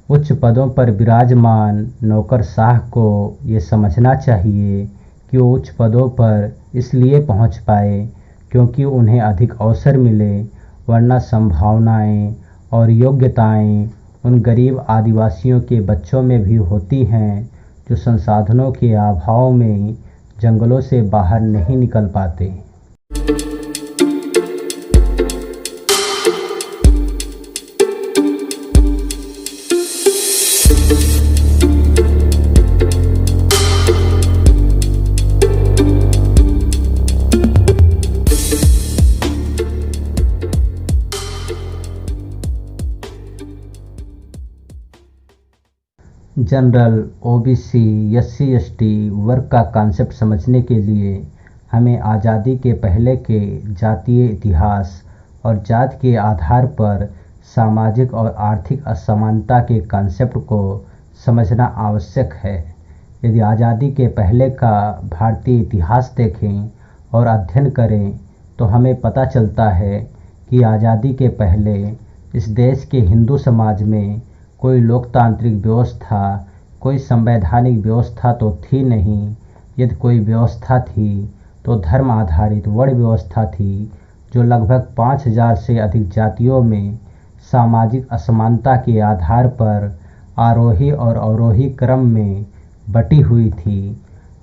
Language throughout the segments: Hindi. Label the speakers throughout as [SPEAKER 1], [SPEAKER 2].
[SPEAKER 1] उच्च पदों पर विराजमान नौकरशाह को ये समझना चाहिए कि वो उच्च पदों पर इसलिए पहुंच पाए क्योंकि उन्हें अधिक अवसर मिले, वरना संभावनाएं और योग्यताएं उन गरीब आदिवासियों के बच्चों में भी होती हैं जो संसाधनों के अभाव में जंगलों से बाहर नहीं निकल पाते। जनरल, ओबीसी, SC/ST वर्ग का कॉन्सेप्ट समझने के लिए हमें आज़ादी के पहले के जातीय इतिहास और जाति के आधार पर सामाजिक और आर्थिक असमानता के कॉन्सेप्ट को समझना आवश्यक है। यदि आज़ादी के पहले का भारतीय इतिहास देखें और अध्ययन करें तो हमें पता चलता है कि आज़ादी के पहले इस देश के हिंदू समाज में कोई लोकतांत्रिक व्यवस्था, कोई संवैधानिक व्यवस्था तो थी नहीं। यदि कोई व्यवस्था थी तो धर्म आधारित वर्ण व्यवस्था थी जो लगभग 5000 से अधिक जातियों में सामाजिक असमानता के आधार पर आरोही और अवरोही क्रम में बटी हुई थी।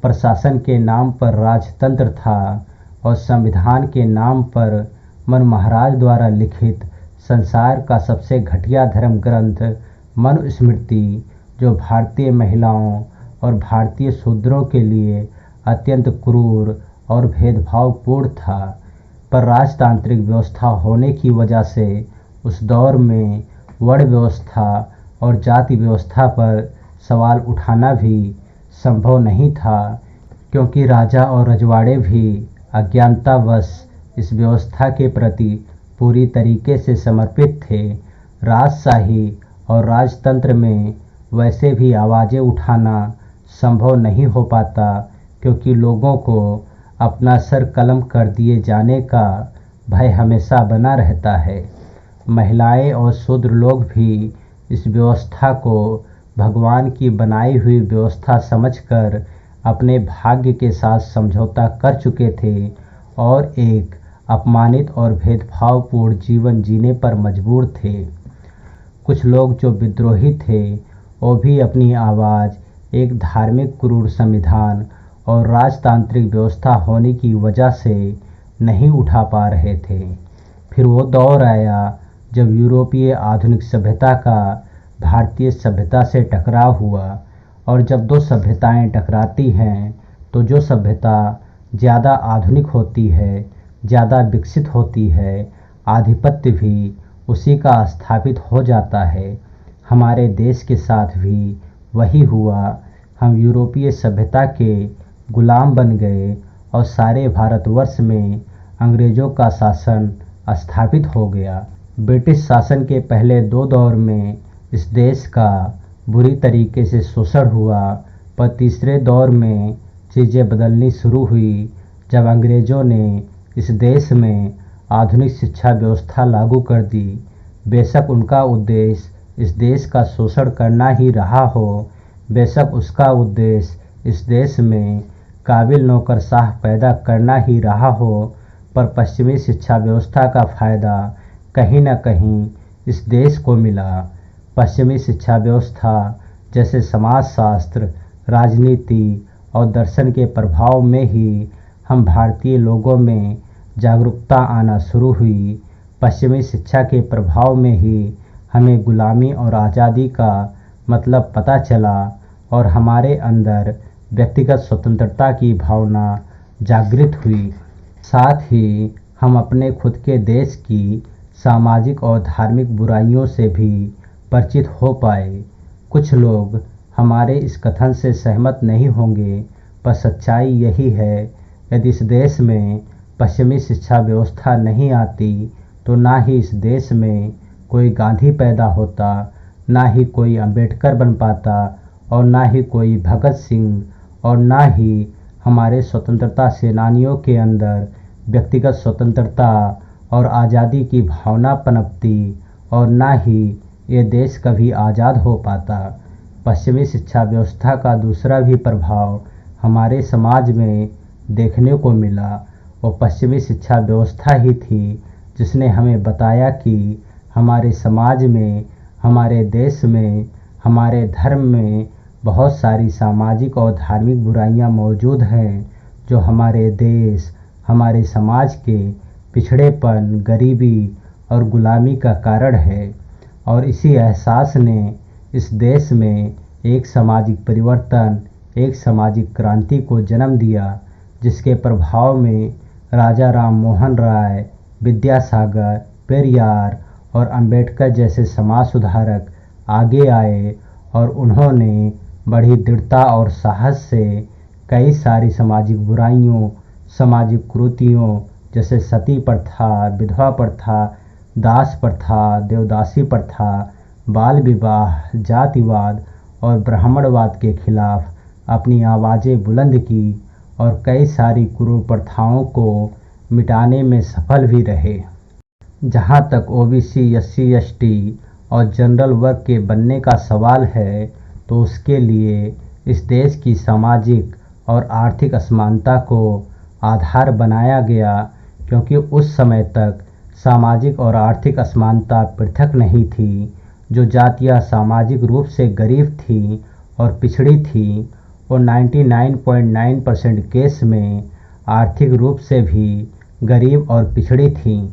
[SPEAKER 1] प्रशासन के नाम पर राजतंत्र था और संविधान के नाम पर मन महाराज द्वारा लिखित संसार का सबसे घटिया धर्म ग्रंथ मनुस्मृति, जो भारतीय महिलाओं और भारतीय शूद्रों के लिए अत्यंत क्रूर और भेदभावपूर्ण था। पर राजतांत्रिक व्यवस्था होने की वजह से उस दौर में वर्ण व्यवस्था और जाति व्यवस्था पर सवाल उठाना भी संभव नहीं था, क्योंकि राजा और रजवाड़े भी अज्ञानतावश इस व्यवस्था के प्रति पूरी तरीके से समर्पित थे। राजशाही और राजतंत्र में वैसे भी आवाज़ें उठाना संभव नहीं हो पाता, क्योंकि लोगों को अपना सर कलम कर दिए जाने का भय हमेशा बना रहता है। महिलाएं और शूद्र लोग भी इस व्यवस्था को भगवान की बनाई हुई व्यवस्था समझकर अपने भाग्य के साथ समझौता कर चुके थे और एक अपमानित और भेदभावपूर्ण जीवन जीने पर मजबूर थे। कुछ लोग जो विद्रोही थे वो भी अपनी आवाज़ एक धार्मिक क्रूर संविधान और राजतांत्रिक व्यवस्था होने की वजह से नहीं उठा पा रहे थे। फिर वो दौर आया जब यूरोपीय आधुनिक सभ्यता का भारतीय सभ्यता से टकराव हुआ, और जब दो सभ्यताएं टकराती हैं तो जो सभ्यता ज़्यादा आधुनिक होती है, ज़्यादा विकसित होती है, आधिपत्य भी उसी का स्थापित हो जाता है। हमारे देश के साथ भी वही हुआ। हम यूरोपीय सभ्यता के गुलाम बन गए और सारे भारतवर्ष में अंग्रेज़ों का शासन स्थापित हो गया। ब्रिटिश शासन के पहले 2 दौर में इस देश का बुरी तरीके से शोषण हुआ, पर तीसरे दौर में चीज़ें बदलनी शुरू हुई जब अंग्रेज़ों ने इस देश में आधुनिक शिक्षा व्यवस्था लागू कर दी। बेशक उनका उद्देश्य इस देश का शोषण करना ही रहा हो, बेशक उसका उद्देश्य इस देश में काबिल नौकरशाह पैदा करना ही रहा हो, पर पश्चिमी शिक्षा व्यवस्था का फ़ायदा कहीं न कहीं इस देश को मिला। पश्चिमी शिक्षा व्यवस्था जैसे समाजशास्त्र, राजनीति और दर्शन के प्रभाव में ही हम भारतीय लोगों में जागरूकता आना शुरू हुई। पश्चिमी शिक्षा के प्रभाव में ही हमें गुलामी और आज़ादी का मतलब पता चला और हमारे अंदर व्यक्तिगत स्वतंत्रता की भावना जागृत हुई। साथ ही हम अपने खुद के देश की सामाजिक और धार्मिक बुराइयों से भी परिचित हो पाए। कुछ लोग हमारे इस कथन से सहमत नहीं होंगे, पर सच्चाई यही है, यदि इस देश में पश्चिमी शिक्षा व्यवस्था नहीं आती तो ना ही इस देश में कोई गांधी पैदा होता, ना ही कोई अंबेडकर बन पाता, और ना ही कोई भगत सिंह, और ना ही हमारे स्वतंत्रता सेनानियों के अंदर व्यक्तिगत स्वतंत्रता और आज़ादी की भावना पनपती, और ना ही ये देश कभी आज़ाद हो पाता। पश्चिमी शिक्षा व्यवस्था का दूसरा भी प्रभाव हमारे समाज में देखने को मिला। वो पश्चिमी शिक्षा व्यवस्था ही थी जिसने हमें बताया कि हमारे समाज में, हमारे देश में, हमारे धर्म में बहुत सारी सामाजिक और धार्मिक बुराइयां मौजूद हैं जो हमारे देश, हमारे समाज के पिछड़ेपन, गरीबी और गुलामी का कारण है। और इसी एहसास ने इस देश में एक सामाजिक परिवर्तन, एक सामाजिक क्रांति को जन्म दिया, जिसके प्रभाव में राजा राम मोहन राय, विद्यासागर, पेरियार और अंबेडकर जैसे समाज सुधारक आगे आए और उन्होंने बड़ी दृढ़ता और साहस से कई सारी सामाजिक बुराइयों, सामाजिक कुरीतियों जैसे सती प्रथा, विधवा प्रथा, दास प्रथा, देवदासी प्रथा, बाल विवाह, जातिवाद और ब्राह्मणवाद के खिलाफ अपनी आवाज़ें बुलंद की और कई सारी कुप्रथाओं को मिटाने में सफल भी रहे। जहाँ तक ओबीसी, एससी, एसटी और जनरल वर्ग के बनने का सवाल है, तो उसके लिए इस देश की सामाजिक और आर्थिक असमानता को आधार बनाया गया, क्योंकि उस समय तक सामाजिक और आर्थिक असमानता पृथक नहीं थी। जो जातियाँ सामाजिक रूप से गरीब थीं और पिछड़ी थीं, वो 99.9% केस में आर्थिक रूप से भी गरीब और पिछड़ी थीं।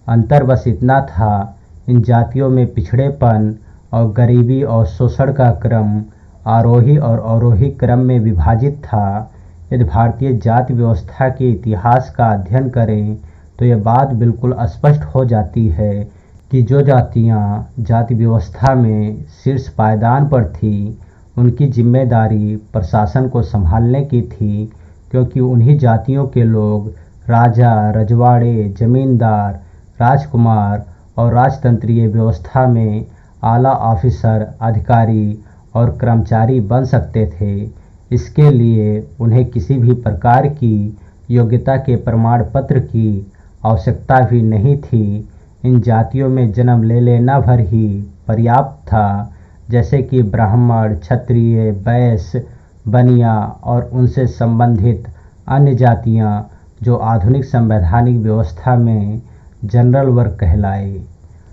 [SPEAKER 1] अंतर बस इतना था, इन जातियों में पिछड़ेपन और गरीबी और शोषण का क्रम आरोही और अवरोही क्रम में विभाजित था। यदि भारतीय जाति व्यवस्था के इतिहास का अध्ययन करें तो यह बात बिल्कुल स्पष्ट हो जाती है कि जो जातियाँ जाति व्यवस्था में शीर्ष पायदान पर थी, उनकी जिम्मेदारी प्रशासन को संभालने की थी, क्योंकि उन्हीं जातियों के लोग राजा, रजवाड़े, जमींदार, राजकुमार और राजतंत्रीय व्यवस्था में आला ऑफिसर, अधिकारी और कर्मचारी बन सकते थे। इसके लिए उन्हें किसी भी प्रकार की योग्यता के प्रमाण पत्र की आवश्यकता भी नहीं थी। इन जातियों में जन्म ले लेना भर ही पर्याप्त था, जैसे कि ब्राह्मण, क्षत्रिय, वैश्य, बनिया और उनसे संबंधित अन्य जातियां जो आधुनिक संवैधानिक व्यवस्था में जनरल वर्ग कहलाए।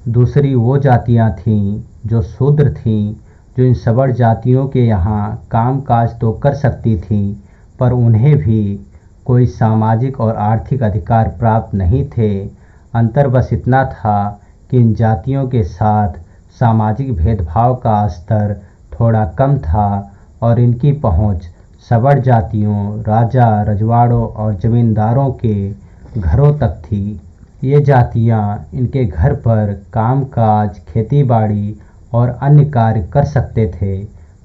[SPEAKER 1] दूसरी वो जातियां थीं जो शूद्र थीं, जो इन सवर्ण जातियों के यहाँ काम काज तो कर सकती थीं, पर उन्हें भी कोई सामाजिक और आर्थिक अधिकार प्राप्त नहीं थे। अंतर बस इतना था कि इन जातियों के साथ सामाजिक भेदभाव का स्तर थोड़ा कम था और इनकी पहुंच सवर्ण जातियों, राजा, रजवाड़ों और जमींदारों के घरों तक थी। ये जातियां इनके घर पर काम काज, खेती बाड़ी और अन्य कार्य कर सकते थे,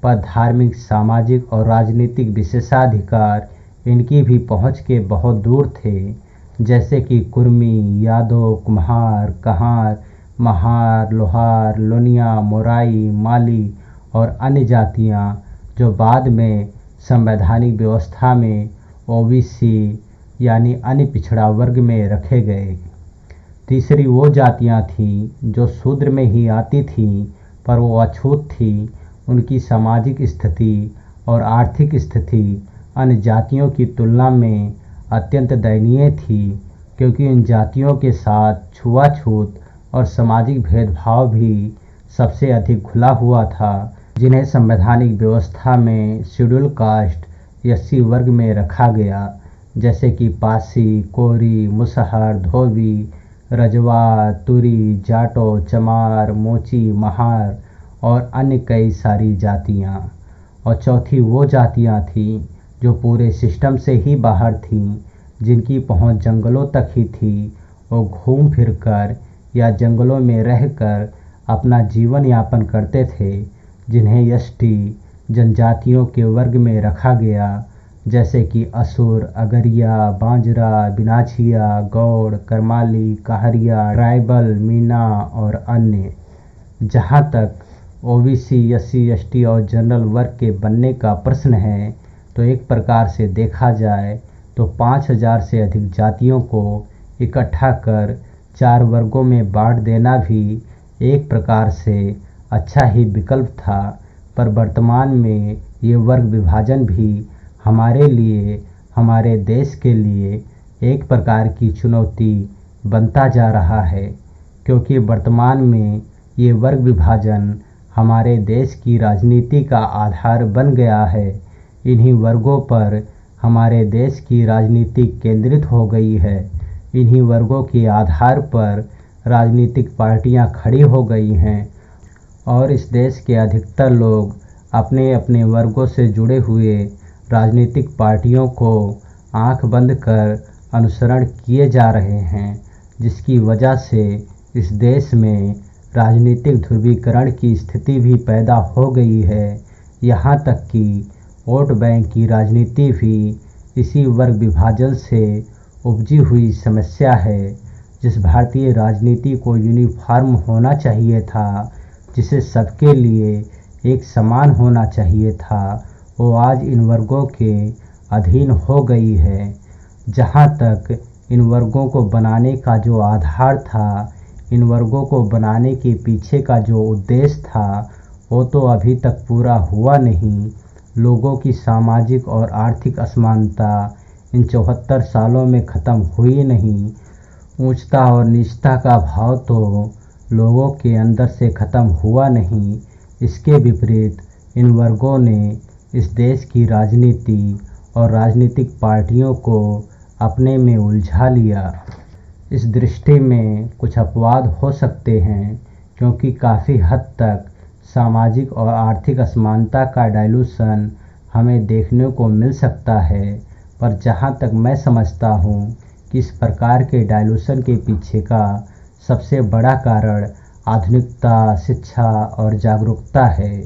[SPEAKER 1] पर धार्मिक, सामाजिक और राजनीतिक विशेषाधिकार इनकी भी पहुंच के बहुत दूर थे, जैसे कि कुर्मी, यादव, कुम्हार, कहार, महार, लोहार, लोनिया, मोराई, माली और अन्य जातियां जो बाद में संवैधानिक व्यवस्था में ओबीसी यानी अन्य पिछड़ा वर्ग में रखे गए। तीसरी वो जातियां थीं जो शूद्र में ही आती थीं, पर वो अछूत थीं। उनकी सामाजिक स्थिति और आर्थिक स्थिति अन्य जातियों की तुलना में अत्यंत दयनीय थी, क्योंकि इन जातियों के साथ छुआछूत और सामाजिक भेदभाव भी सबसे अधिक खुला हुआ था, जिन्हें संवैधानिक व्यवस्था में शेड्यूल कास्ट एससी वर्ग में रखा गया, जैसे कि पासी, कोरी, मुसहर, धोबी, रजवा, तुरी, जाटो, चमार, मोची, महार और अन्य कई सारी जातियां। और चौथी वो जातियां थीं जो पूरे सिस्टम से ही बाहर थीं, जिनकी पहुंच जंगलों तक ही थी। वो घूम फिर कर या जंगलों में रहकर अपना जीवन यापन करते थे, जिन्हें एसटी जनजातियों के वर्ग में रखा गया, जैसे कि असुर, अगरिया, बांजरा, बिनाछिया, गौड़, करमाली, कहरिया, ट्राइबल, मीना और अन्य। जहाँ तक ओबीसी, एससी, एसटी और जनरल वर्ग के बनने का प्रश्न है, तो एक प्रकार से देखा जाए तो 5000 से अधिक जातियों को इकट्ठा कर 4 वर्गों में बांट देना भी एक प्रकार से अच्छा ही विकल्प था, पर वर्तमान में ये वर्ग विभाजन भी हमारे लिए, हमारे देश के लिए एक प्रकार की चुनौती बनता जा रहा है, क्योंकि वर्तमान में ये वर्ग विभाजन हमारे देश की राजनीति का आधार बन गया है। इन्हीं वर्गों पर हमारे देश की राजनीति केंद्रित हो गई है। इन्हीं वर्गों के आधार पर राजनीतिक पार्टियां खड़ी हो गई हैं और इस देश के अधिकतर लोग अपने अपने वर्गों से जुड़े हुए राजनीतिक पार्टियों को आंख बंद कर अनुसरण किए जा रहे हैं, जिसकी वजह से इस देश में राजनीतिक ध्रुवीकरण की स्थिति भी पैदा हो गई है। यहाँ तक कि वोट बैंक की राजनीति भी इसी वर्ग विभाजन से उपजी हुई समस्या है। जिस भारतीय राजनीति को यूनिफॉर्म होना चाहिए था, जिसे सबके लिए एक समान होना चाहिए था, वो आज इन वर्गों के अधीन हो गई है। जहाँ तक इन वर्गों को बनाने का जो आधार था, इन वर्गों को बनाने के पीछे का जो उद्देश्य था, वो तो अभी तक पूरा हुआ नहीं। लोगों की सामाजिक और आर्थिक असमानता इन 74 सालों में ख़त्म हुई नहीं। ऊंचता और नीचता का भाव तो लोगों के अंदर से ख़त्म हुआ नहीं। इसके विपरीत इन वर्गों ने इस देश की राजनीति और राजनीतिक पार्टियों को अपने में उलझा लिया। इस दृष्टि में कुछ अपवाद हो सकते हैं, क्योंकि काफ़ी हद तक सामाजिक और आर्थिक असमानता का डाइल्यूशन हमें देखने को मिल सकता है। पर जहाँ तक मैं समझता हूँ कि इस प्रकार के डाइल्यूशन के पीछे का सबसे बड़ा कारण आधुनिकता, शिक्षा और जागरूकता है।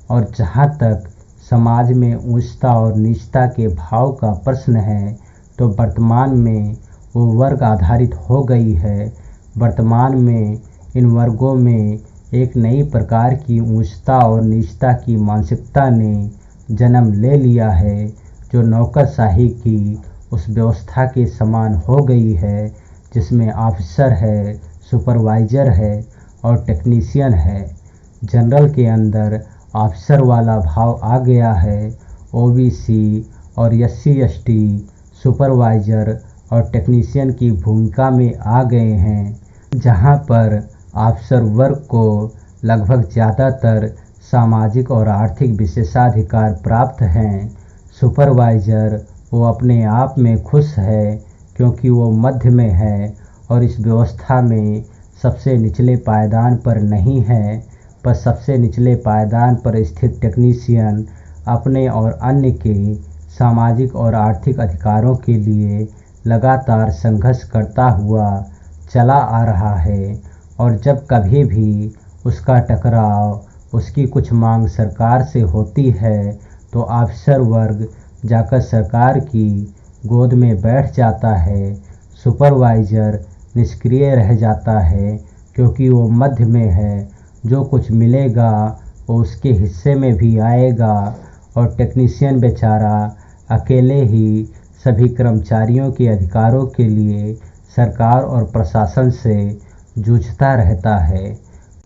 [SPEAKER 1] और जहाँ तक समाज में ऊंचता और नीचता के भाव का प्रश्न है, तो वर्तमान में वो वर्ग आधारित हो गई है। वर्तमान में इन वर्गों में एक नई प्रकार की ऊंचता और नीचता की मानसिकता ने जन्म ले लिया है, जो नौकरशाही की उस व्यवस्था के समान हो गई है, जिसमें ऑफिसर है, सुपरवाइज़र है और टेक्नीशियन है। जनरल के अंदर ऑफिसर वाला भाव आ गया है। ओबीसी और एससी एसटी सुपरवाइज़र और टेक्नीशियन की भूमिका में आ गए हैं, जहां पर ऑफिसर वर्ग को लगभग ज़्यादातर सामाजिक और आर्थिक विशेषाधिकार प्राप्त हैं। सुपरवाइज़र वो अपने आप में खुश है, क्योंकि वो मध्य में है और इस व्यवस्था में सबसे निचले पायदान पर नहीं है। पर सबसे निचले पायदान पर स्थित टेक्नीशियन अपने और अन्य के सामाजिक और आर्थिक अधिकारों के लिए लगातार संघर्ष करता हुआ चला आ रहा है। और जब कभी भी उसका टकराव, उसकी कुछ मांग सरकार से होती है, तो ऑफिसर वर्ग जाकर सरकार की गोद में बैठ जाता है। सुपरवाइज़र निष्क्रिय रह जाता है, क्योंकि वो मध्य में है। जो कुछ मिलेगा वो उसके हिस्से में भी आएगा और टेक्नीशियन बेचारा अकेले ही सभी कर्मचारियों के अधिकारों के लिए सरकार और प्रशासन से जूझता रहता है।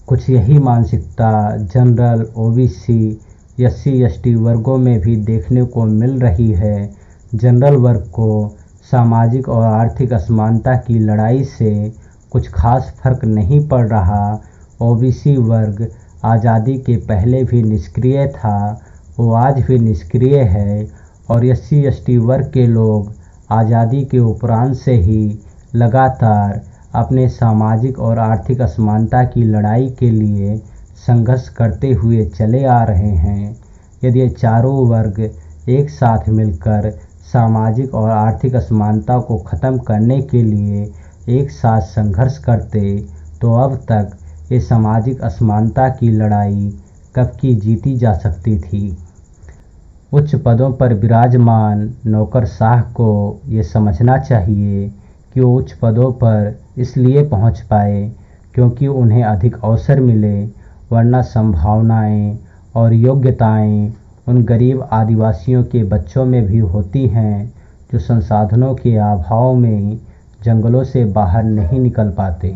[SPEAKER 1] कुछ यही मानसिकता जनरल, ओबीसी, एससी एसटी वर्गों में भी देखने को मिल रही है। जनरल वर्ग को सामाजिक और आर्थिक असमानता की लड़ाई से कुछ खास फर्क नहीं पड़ रहा। ओबीसी वर्ग आज़ादी के पहले भी निष्क्रिय था, वो आज भी निष्क्रिय है। और एससी एसटी वर्ग के लोग आज़ादी के उपरांत से ही लगातार अपने सामाजिक और आर्थिक असमानता की लड़ाई के लिए संघर्ष करते हुए चले आ रहे हैं। यदि ये चारों वर्ग एक साथ मिलकर सामाजिक और आर्थिक असमानता को ख़त्म करने के लिए एक साथ संघर्ष करते, तो अब तक ये सामाजिक असमानता की लड़ाई कब की जीती जा सकती थी। उच्च पदों पर विराजमान नौकरशाह को ये समझना चाहिए कि वो उच्च पदों पर इसलिए पहुंच पाए क्योंकि उन्हें अधिक अवसर मिले, वरना संभावनाएं और योग्यताएं उन गरीब आदिवासियों के बच्चों में भी होती हैं, जो संसाधनों के अभाव में जंगलों से बाहर नहीं निकल पाते।